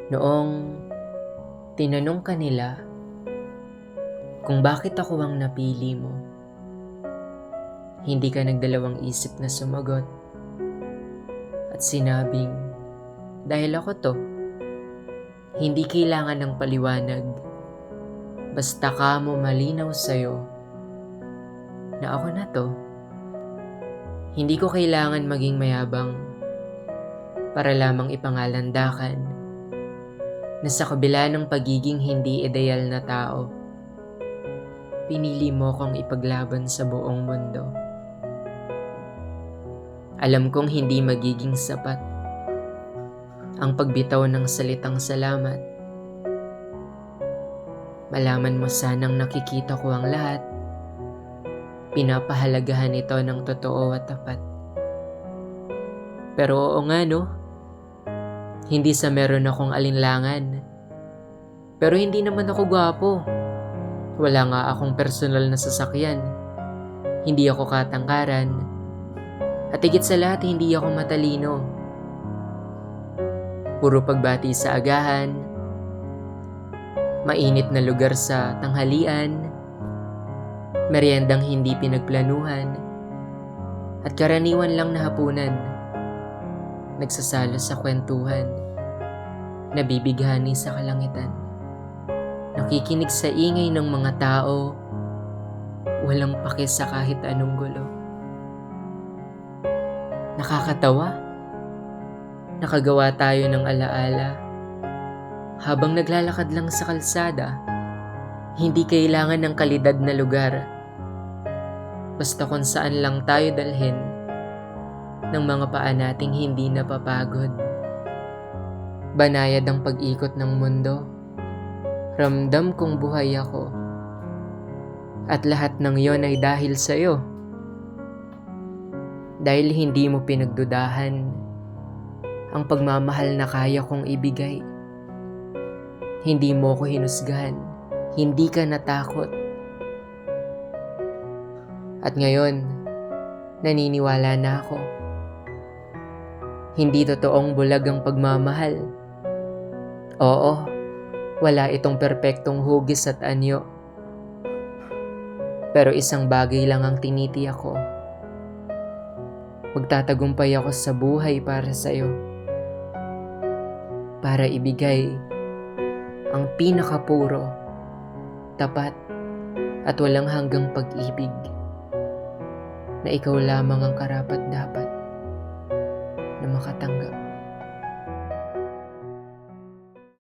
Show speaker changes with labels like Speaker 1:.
Speaker 1: Noong tinanong ka nila kung bakit ako ang napili mo, hindi ka nagdalawang isip na sumagot at sinabing, dahil ako to, hindi kailangan ng paliwanag, basta ka mo malinaw sa'yo na ako na to. Hindi ko kailangan maging mayabang para lamang ipangalandakan na sa kabila ng pagiging hindi ideal na tao, pinili mo kong ipaglaban sa buong mundo. Alam kong hindi magiging sapat ang pagbitaw ng salitang salamat. Malaman mo sanang nakikita ko ang lahat. Pinapahalagahan ito ng totoo at tapat. Pero oo nga no, hindi sa meron akong alinlangan. Pero hindi naman ako gwapo. Wala nga akong personal na sasakyan. Hindi ako katangkaran. At higit sa lahat, hindi ako matalino. Puro pagbati sa agahan, mainit na lugar sa tanghalian, meriendang hindi pinagplanuhan, at karaniwan lang na hapunan, nagsasalo sa kwentuhan, nabibighani sa kalangitan, nakikinig sa ingay ng mga tao, walang pake sa kahit anong gulo. Nakakatawa, nakagawa tayo ng alaala habang naglalakad lang sa kalsada. Hindi kailangan ng kalidad na lugar, basta kung saan lang tayo dalhin ng mga paa nating hindi napapagod. Banayad ang pag-ikot ng mundo, ramdam kong buhay ako, at lahat ng yon ay dahil sa'yo. Dahil hindi mo pinagdudahan ang pagmamahal na kaya kong ibigay. Hindi mo ko hinusgahan, hindi ka natakot. At ngayon, naniniwala na ako. Hindi totoong bulag ang pagmamahal. Oo, wala itong perpektong hugis at anyo. Pero isang bagay lang ang tinitiyak ko. Magtatagumpay ako sa buhay para sa'yo. Para ibigay ang pinakapuro, tapat at walang hanggang pag-ibig na ikaw lamang ang karapat-dapat na makatanggap.